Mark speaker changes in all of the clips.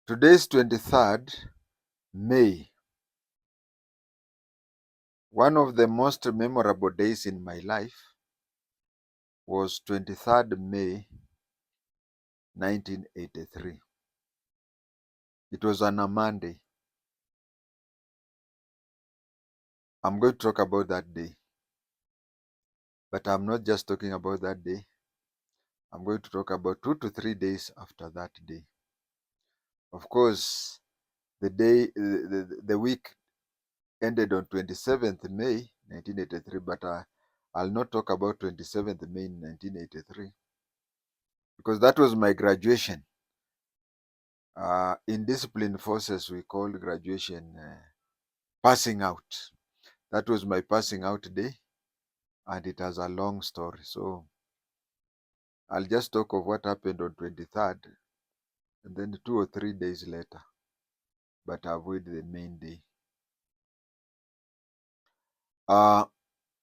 Speaker 1: Today's 23rd May, one of the most memorable days in my life was 23rd May 1983. It was on a Monday. I'm going to talk about that day. But I'm not just talking about that day. I'm going to talk about 2 to 3 days after that day. Of course, the week ended on 27th May 1983, but I'll not talk about 27th May 1983 because that was my graduation. In discipline forces, we call graduation passing out. That was my passing out day, and it has a long story. So I'll just talk of what happened on 23rd, and then 2 or 3 days later, but avoid the main day.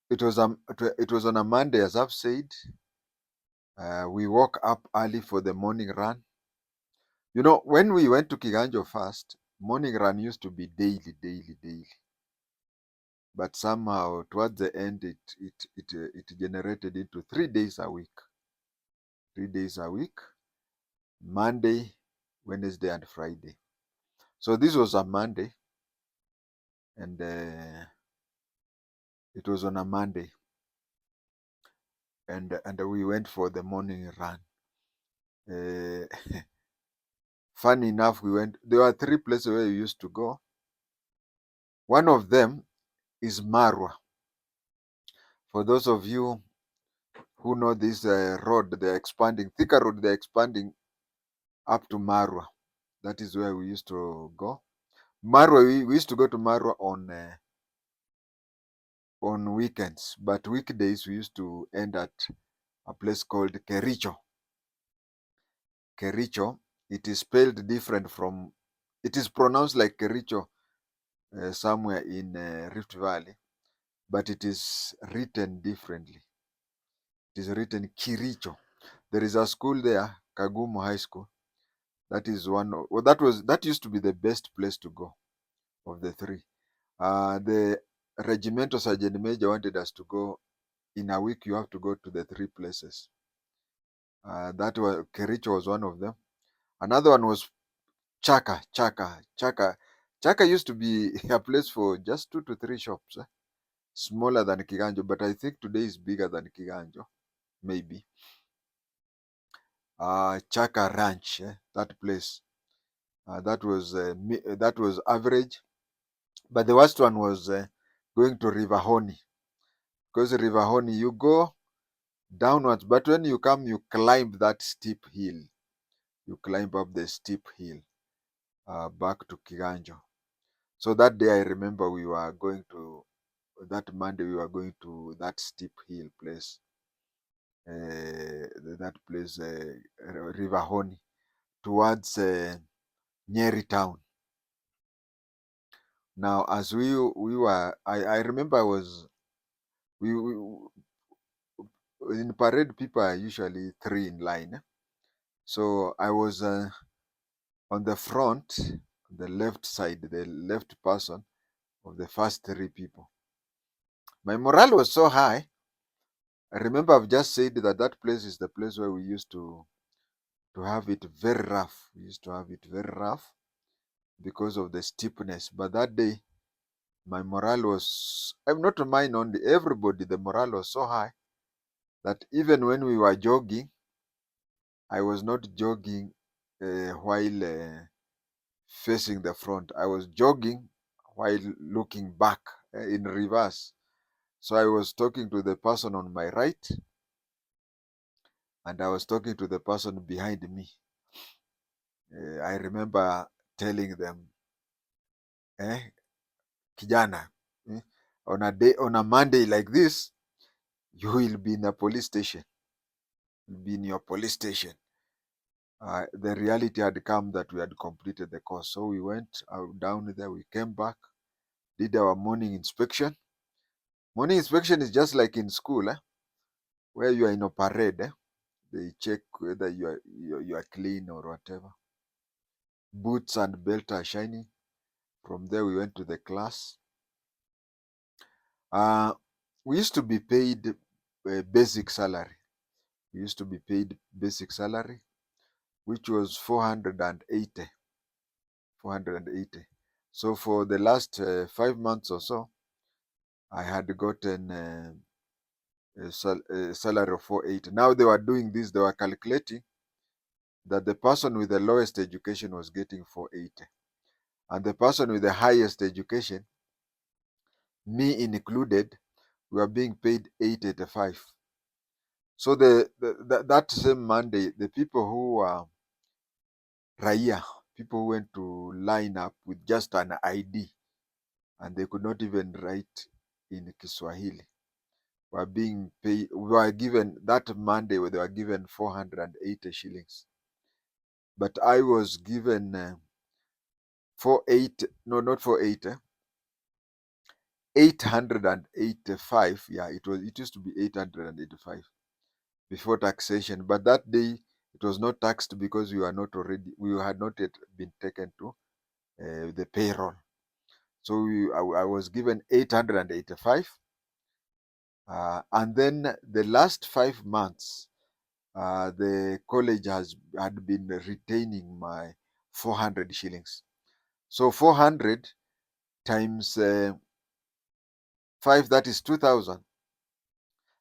Speaker 1: It was on a Monday, as I've said. We woke up early for the morning run. You know, when we went to Kiganjo first, morning run used to be daily. But somehow towards the end, it generated into 3 days a week. 3 days a week, Monday, Wednesday, and Friday. So this was a Monday, and it was on a Monday, and we went for the morning run. Funny enough, there were 3 places where we used to go. One of them is Marwa. For those of you who know this road, they're expanding, Thika Road, they're expanding up to Marwa. That is where we used to go. Marwa, we used to go to Marwa on weekends, but weekdays we used to end at a place called Kericho. Kericho, it is spelled different from, it is pronounced like Kericho somewhere in Rift Valley, but it is written differently. It is written Kiricho. There is a school there, Kagumo High School. That is that used to be the best place to go of the 3. The regimental sergeant major wanted us to go in a week. You have to go to the 3 places. That was Kericho was one of them. Another one was Chaka. Chaka used to be a place for just 2 to 3 shops, smaller than Kiganjo, but I think today is bigger than Kiganjo, maybe. Chaka Ranch, that place. That was average, but the worst one was going to River Honi, because River Honi you go downwards, but when you come, you climb that steep hill. You climb up the steep hill back to Kiganjo. So that day I remember that Monday we were going to that steep hill place, River Honi, towards Nyeri town. Now, as we were, I remember we in parade, people are usually 3 in line. So I was on the front, the left side, the left person of the first 3 people. My morale was so high. I remember I've just said that place is the place where we used to have it very rough. We used to have it very rough because of the steepness. But that day, my morale was, I'm not mine only, everybody, the morale was so high that even when we were jogging, I was not jogging while facing the front. I was jogging while looking back in reverse. So I was talking to the person on my right, and I was talking to the person behind me. I remember telling them, kijana, on a Monday like this, you will be in a police station. You'll be in your police station. The reality had come that we had completed the course. So we went down there, we came back, did our morning inspection. Morning inspection is just like in school, where you are in a parade. They check whether you are clean or whatever. boots and belt are shining. From there, we went to the class. We used to be paid basic salary. We used to be paid basic salary, which was 480. 480. So for the last 5 months or so, I had gotten a salary of 480. Now they were doing this, they were calculating that the person with the lowest education was getting 480. And the person with the highest education, me included, we were being paid 885. So that same Monday, the people who were Raia, people who went to line up with just an ID and they could not even write in Kiswahili, were being paid, we were given that Monday where they were given 480 shillings. But I was given 48, no, not 48, 885. Yeah, it used to be 885 before taxation. But that day it was not taxed because we had not yet been taken to the payroll. So I was given 885. And then the last 5 months, the college had been retaining my 400 shillings. So 400 times 5, that is 2,000.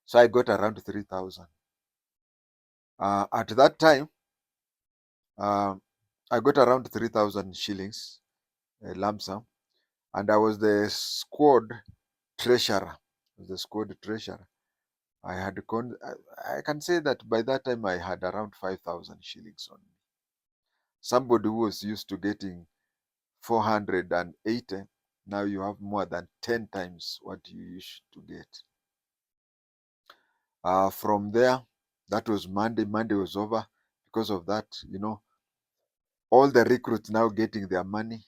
Speaker 1: So I got around 3,000. At that time, I got around 3,000 shillings, lump sum, and I was the squad treasurer. The squad treasurer. I can say that by that time I had around 5,000 shillings on me. Somebody who was used to getting 480, now you have more than 10 times what you used to get. From there, that was Monday. Monday was over. Because of that, all the recruits now getting their money.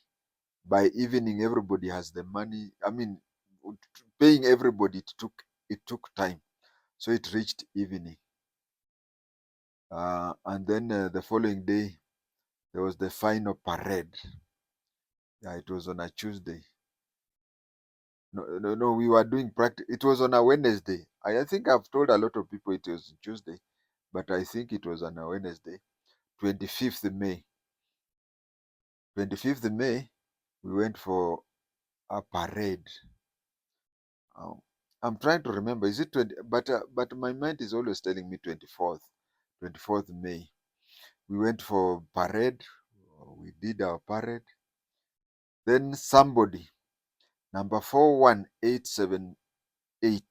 Speaker 1: By evening, everybody has the money. I mean, paying everybody, it took time. So it reached evening. And then the following day, there was the final parade. Yeah, it was on a Tuesday. No, we were doing practice. It was on a Wednesday. I think I've told a lot of people it was Tuesday, but I think it was on a Wednesday, 25th May. 25th May, we went for a parade. Um, I'm trying to remember. Is it 20? But my mind is always telling me 24th May. We went for parade. We did our parade. Then somebody, number 41878,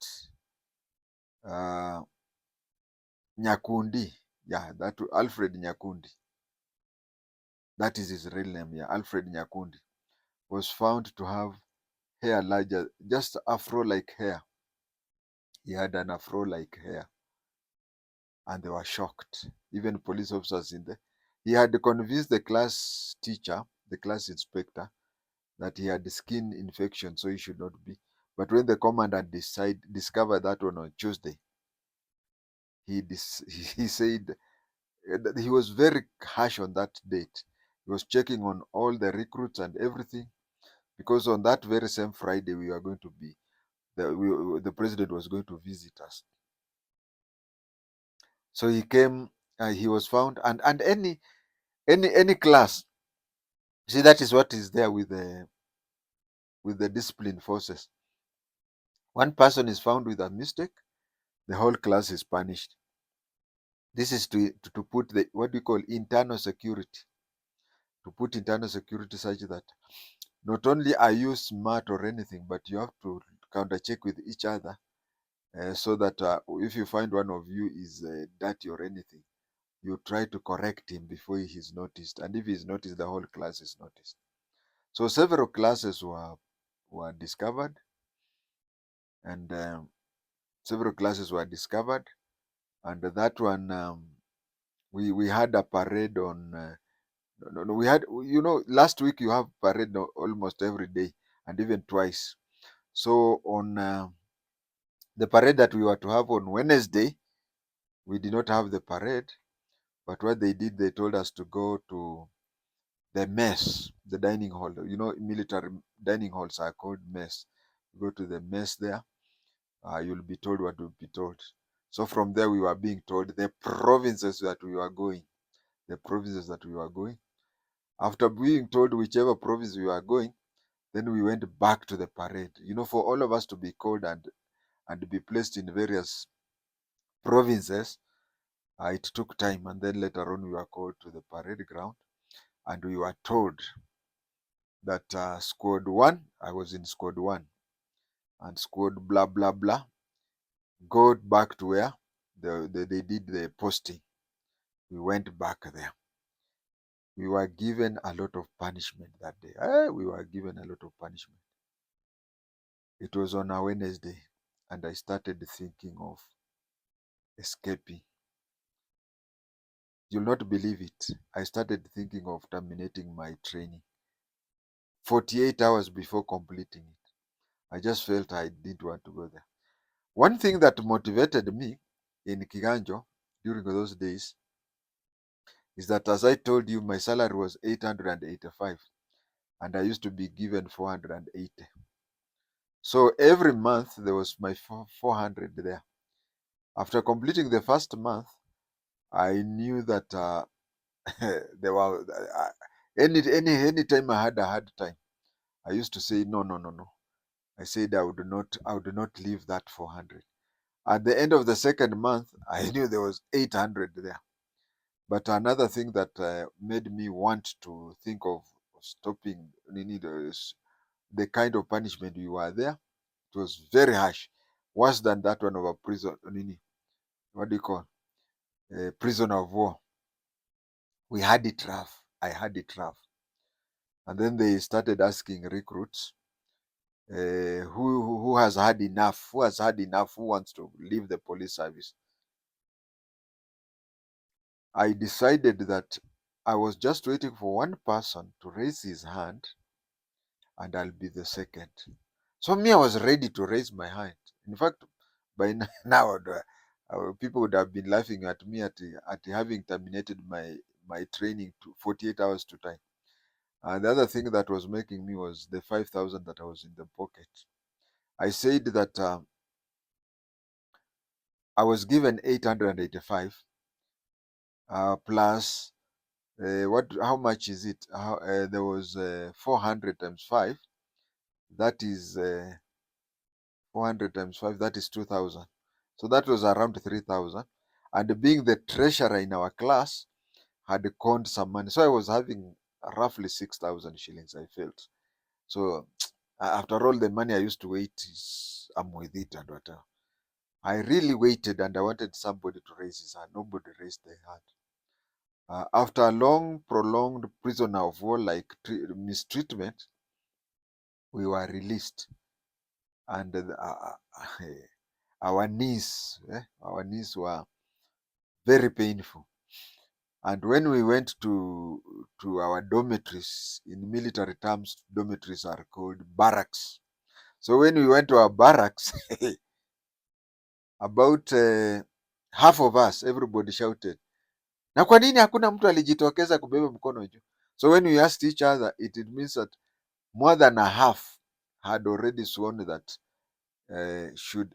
Speaker 1: Nyakundi. Yeah, that Alfred Nyakundi. That is his real name. Yeah, Alfred Nyakundi was found to have hair larger, just afro-like hair. He had an afro-like hair, and they were shocked. Even police officers in there. He had convinced the class teacher, the class inspector, that he had skin infection, so he should not be. But when the commandant discovered that one on Tuesday, he said that he was very harsh on that date. He was checking on all the recruits and everything, because on that very same Friday we were going to be the president was going to visit us. So he came, he was found, and any class. See, that is what is there with the discipline forces. One person is found with a mistake, the whole class is punished. This is to put the what we call internal security, to put internal security such that not only are you smart or anything, but you have to counter check with each other, so that if you find one of you is dirty or anything, you try to correct him before he is noticed. And if he is noticed, the whole class is noticed. So several classes were discovered, and several classes were discovered, and that one we had a parade on. No, we had, last week you have parade almost every day and even twice. So on the parade that we were to have on Wednesday, we did not have the parade, but what they did, they told us to go to the mess, the dining hall. You know, military dining halls are called mess. You go to the mess there, you'll be told what to be told. So from there, we were being told the provinces that we were going, the provinces that we were going. After being told whichever province we were going, then we went back to the parade. You know, for all of us to be called and be placed in various provinces, it took time. And then later on, we were called to the parade ground, and we were told that squad one, I was in squad one, and squad blah blah blah, go back to where they did the posting. We went back there. We were given a lot of punishment that day. We were given a lot of punishment. It was on a Wednesday, and I started thinking of escaping. You'll not believe it. I started thinking of terminating my training 48 hours before completing it. I just felt I didn't want to go there. One thing that motivated me in Kiganjo during those days is that, as I told you, my salary was 885 and I used to be given 480. So every month there was my 400 there. After completing the first month, I knew that there were any time I had a hard time, I used to say no, no, no, no. I said I would not leave that 400. At the end of the second month, I knew there was 800 there. But another thing that made me want to think of stopping the kind of punishment we were there. It was very harsh, worse than that one of a prison. What do you call a prisoner of war? We had it rough. I had it rough. And then they started asking recruits, who has had enough? Who has had enough? Who wants to leave the police service? I decided that I was just waiting for one person to raise his hand, and I'll be the second. So me, I was ready to raise my hand. In fact, by now, people would have been laughing at me at having terminated my training to 48 hours to time. And the other thing that was making me was the 5,000 that I was in the pocket. I said that I was given 885 plus how much is it? There was 400 times 5. That is 400 times 5. That is 2,000. So that was around 3,000. And being the treasurer in our class, had conned some money. So I was having roughly 6,000 shillings, I felt. So after all the money I used to wait, I'm with it and whatever. I really waited and I wanted somebody to raise his hand. Nobody raised their hand. After a long, prolonged prisoner of war like mistreatment, we were released. And our knees were very painful. And when we went to our dormitories, in military terms, dormitories are called barracks. So when we went to our barracks, about half of us, everybody shouted, na kwa nini hakuna mtu alijitokeza kubeba mkono juu? So when we asked each other, it means that more than a half had already sworn that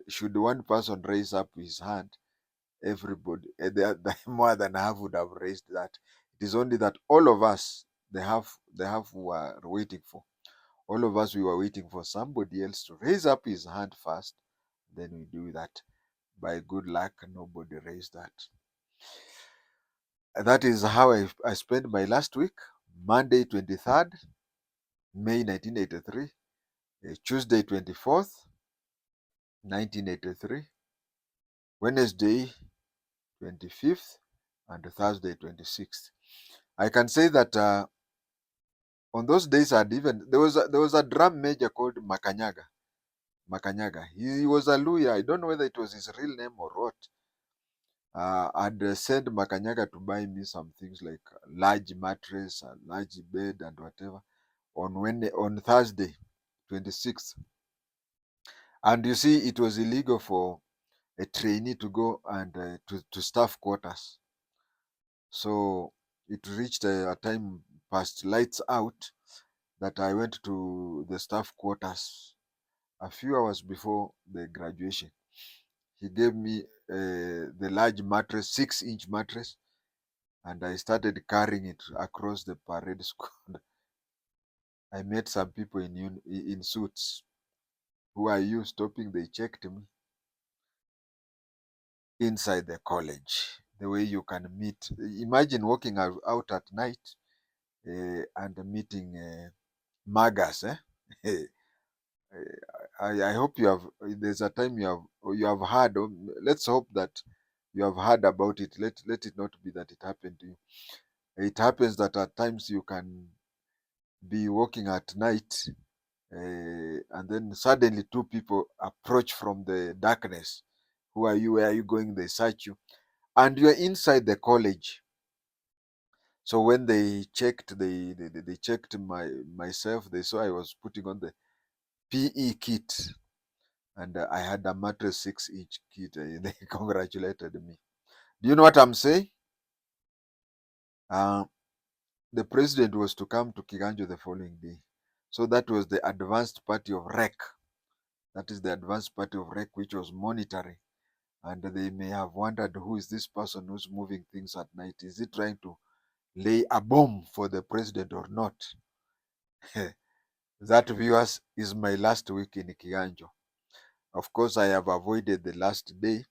Speaker 1: should one person raise up his hand, everybody, more than half would have raised that. It is only that all of us, the half were waiting for. All of us, we were waiting for somebody else to raise up his hand first. Then we do that. By good luck, nobody raised that. That is how I spent my last week. Monday, 23rd May 1983. Tuesday, 24th, 1983. Wednesday, 25th, and Thursday, 26th. I can say that on those days, there was a drum major called Makanyaga. He was a Luya. I don't know whether it was his real name or what. I'd sent Makanyaga to buy me some things like a large mattress, a large bed, and whatever on Thursday, 26th. And you see, it was illegal for a trainee to go and to staff quarters. So it reached a time past lights out that I went to the staff quarters a few hours before the graduation. He gave me the large mattress, 6-inch mattress, and I started carrying it across the parade square. I met some people in suits. Who are you? Stopping, they checked me inside the college. The way you can meet. Imagine walking out at night and meeting magas. I hope you have. There's a time you have heard. Let's hope that you have heard about it. Let it not be that it happened to you. It happens that at times you can be walking at night, and then suddenly two people approach from the darkness. Who are you? Where are you going? They search you, and you're inside the college. So when they checked, they checked myself. They saw I was putting on the PE kit, and I had a mattress 6-inch kit. They congratulated me. Do you know what I'm saying? Uh, the president was to come to Kiganjo the following day. So that was the advanced party of REC. That is the advanced party of REC, which was monitoring. And they may have wondered, who is this person who's moving things at night? Is he trying to lay a bomb for the president or not? That, viewers, is my last week in Kiganjo. Of course, I have avoided the last day,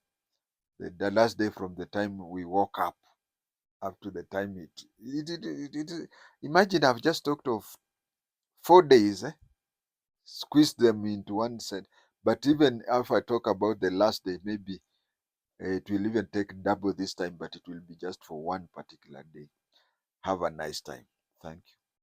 Speaker 1: the last day from the time we woke up to the time imagine I've just talked of 4 days, squeeze them into one set. But even if I talk about the last day, maybe it will even take double this time, but it will be just for one particular day. Have a nice time. Thank you.